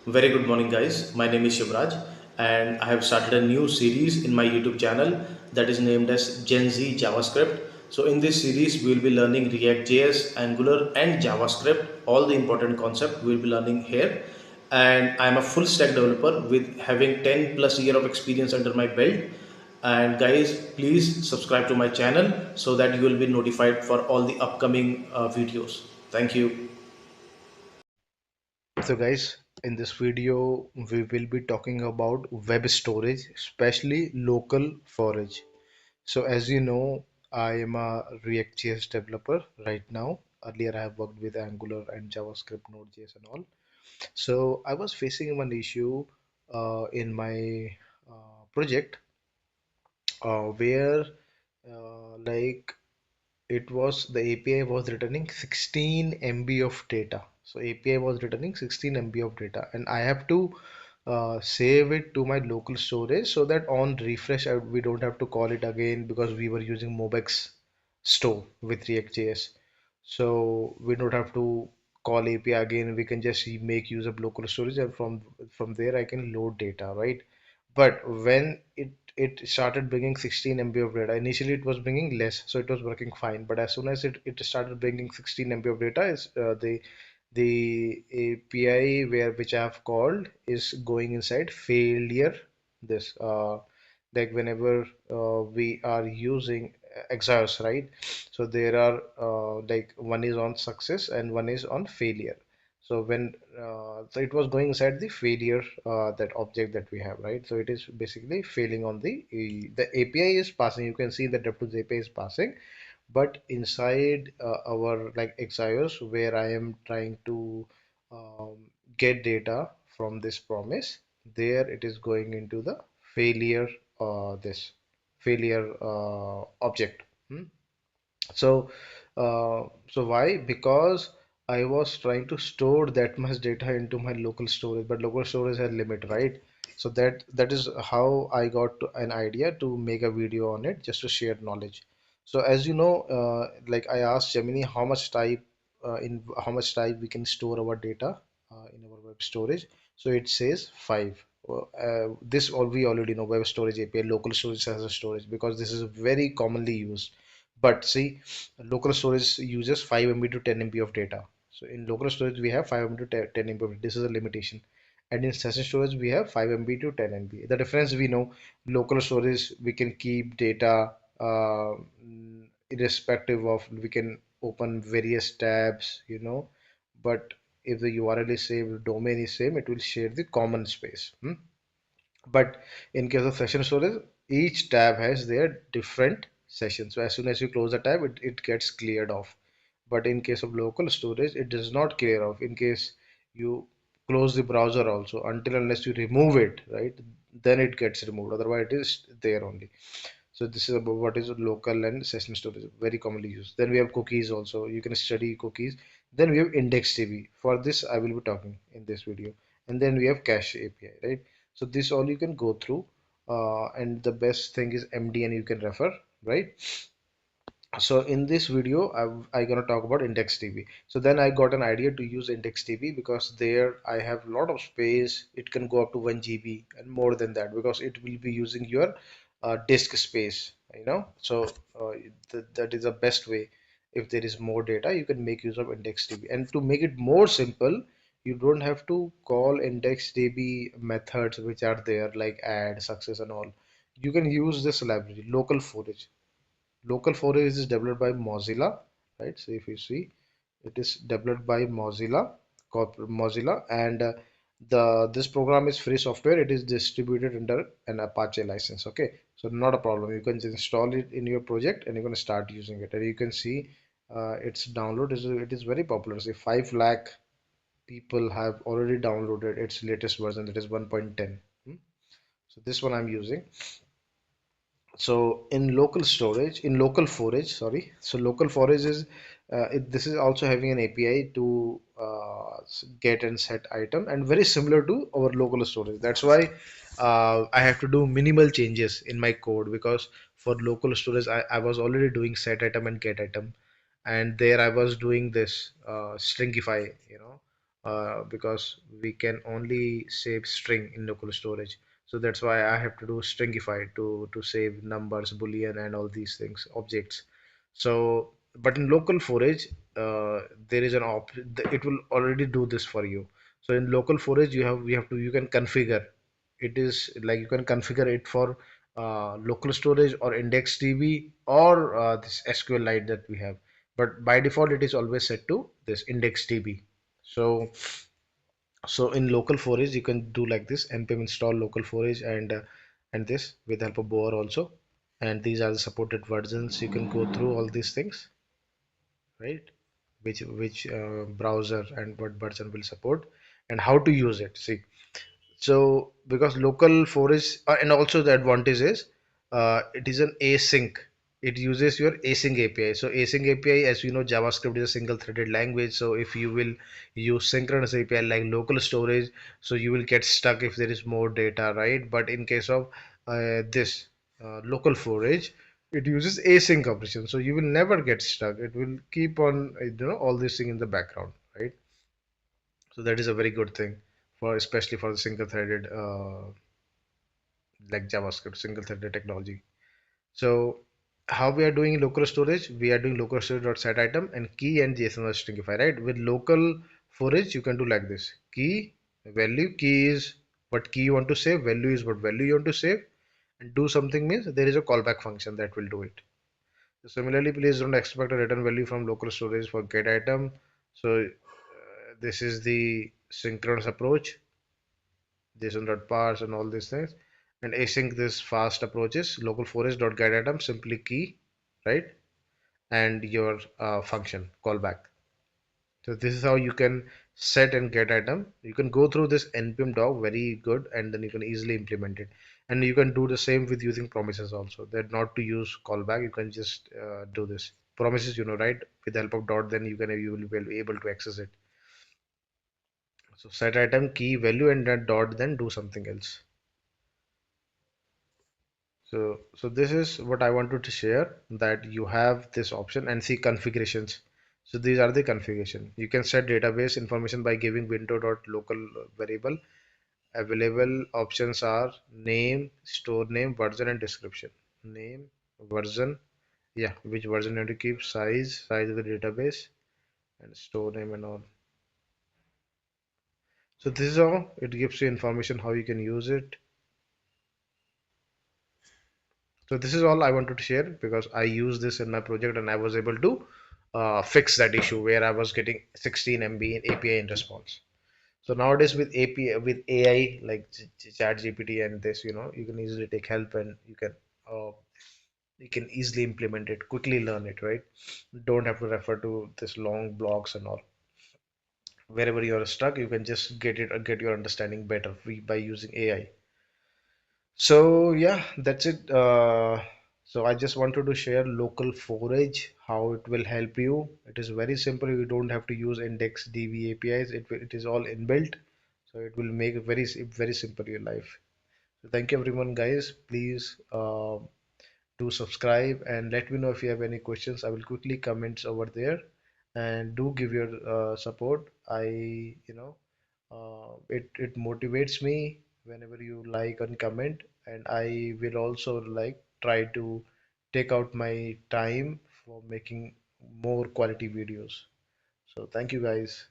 Very good morning, guys. My name is Shivraj, and I have started a new series in my YouTube channel that is named as Gen Z JavaScript. So, in this series, we will be learning React.js, Angular, and JavaScript. All the important concepts we will be learning here. And I am a full stack developer with having 10 plus year of experience under my belt. And guys, please subscribe to my channel so that you will be notified for all the upcoming videos. Thank you. So guys, in this video, we will be talking about web storage, especially local forage. So as you know, I am a React.js developer right now. Earlier, I have worked with Angular and JavaScript, Node.js and all. So I was facing one issue in my project where like it was the API was returning 16 MB of data. So API was returning 16 MB of data, and I have to save it to my local storage so that on refresh we don't have to call it again because we were using Mobex store with React.js. So we don't have to call API again. We can just make use of local storage, and from there I can load data, right? But when it started bringing 16 MB of data, initially it was bringing less, so it was working fine. But as soon as it started bringing 16 MB of data, is the API which I have called is going inside failure. This like whenever we are using Exos, right? So there are like one is on success and one is on failure. So when so it was going inside the failure that object that we have, right? So it is basically failing on the API is passing. You can see the DevTools API is passing, but inside our like Exaios where I am trying to um, get data from this promise, there it is going into the failure this failure object. Hmm? So, so why? Because I was trying to store that much data into my local storage, but local storage has limit, right? So that is how I got to an idea to make a video on it, just to share knowledge. So as you know, like I asked Gemini how much type we can store our data in our web storage. So it says five. Well, this all we already know, web storage API, local storage as a storage, because this is very commonly used. But see, local storage uses 5 MB to 10 MB of data. So in local storage, we have 5 MB to 10 MB of data. This is a limitation. And in session storage, we have 5 MB to 10 MB. The difference we know, local storage, we can keep data irrespective of, we can open various tabs, but if the URL is same, the domain is same, it will share the common space. But in case of session storage, each tab has their different sessions. So as soon as you close the tab, it gets cleared off. But in case of local storage, it does not clear off. In case you close the browser also, until unless you remove it, right? Then it gets removed. Otherwise, it is there only. So this is about what is local and session storage, very commonly used. Then we have cookies also. You can study cookies. Then we have IndexedDB. For this, I will be talking in this video. And then we have cache API, right? So this all you can go through. And the best thing is MDN you can refer, right? So in this video, I'm gonna talk about IndexedDB. So then I got an idea to use IndexedDB because there I have a lot of space. It can go up to 1 GB and more than that because it will be using your disk space, So that is the best way. If there is more data, you can make use of IndexedDB. And to make it more simple, you don't have to call IndexedDB methods which are there like add, success and all. You can use this library, LocalForage. LocalForage is developed by Mozilla, right? So if you see, it is developed by Mozilla, and the this program is free software. It is distributed under an Apache license. Okay, so not a problem. You can just install it in your project, and you're gonna start using it. And you can see its download is it is very popular. Say 5 lakh people have already downloaded its latest version, that is 1.10. So this one I'm using. So in local storage, in local forage, sorry. So local forage is this is also having an API to get and set item, and very similar to our local storage. That's why I have to do minimal changes in my code because for local storage I was already doing set item and get item, and there I was doing this stringify, because we can only save string in local storage. So that's why I have to do stringify to save numbers, boolean, and all these things, objects. So, but in local forage, there is an op. It will already do this for you. So in local forage, you can configure. It is like you can configure it for local storage or IndexedDB or this SQLite that we have. But by default, it is always set to this IndexedDB. So so in local forage, you can do like this npm install local forage and this with the help of boar also. And these are the supported versions. You can go through all these things, right? Which browser and what version will support and how to use it. See, so because local forage and also the advantage is it is an async. It uses your async API. So async API, as you know, JavaScript is a single-threaded language. So if you will use synchronous API like local storage, so you will get stuck if there is more data, right? But in case of this local forage, it uses async operation. So you will never get stuck. It will keep on, all this thing in the background, right? So that is a very good thing for especially for the single-threaded like JavaScript, single-threaded technology. So how we are doing local storage? We are doing local storage.setItem and key and JSON or stringify, right? With local forage, you can do like this. Key, value, key is what key you want to save, value is what value you want to save, and do something means there is a callback function that will do it. So similarly, please don't expect a return value from local storage for getItem. So this is the synchronous approach. JSON.parse and all these things. And async this fast approaches local forage.get item simply key, right? And your function callback. So this is how you can set and get item. You can go through this npm doc very good, and then you can easily implement it. And you can do the same with using promises also. That not to use callback, you can just do this promises, right? With the help of dot, then you will be able to access it. So set item key value and that dot, then do something else. So this is what I wanted to share, that you have this option and see configurations. So these are the configuration. You can set database information by giving window.local variable. Available options are name, store name, version and description. Name, version, yeah, which version you want to keep, size of the database, and store name and all. So this is how it gives you information how you can use it. So this is all I wanted to share because I used this in my project and I was able to fix that issue where I was getting 16 MB in API in response. So nowadays with API with AI like Chat GPT and this, you can easily take help and uh, you can easily implement it, quickly learn it, right? Don't have to refer to this long blogs and all. Wherever you are stuck, you can just get your understanding better by using AI. So yeah, that's it. So I just wanted to share local forage, how it will help you. It is very simple. You don't have to use IndexedDB APIs. It is all inbuilt. So it will make it very simple your life. So thank you everyone, guys. Please do subscribe and let me know if you have any questions. I will quickly comments over there and do give your support. It motivates me whenever you like and comment, and I will also like try to take out my time for making more quality videos. So thank you guys.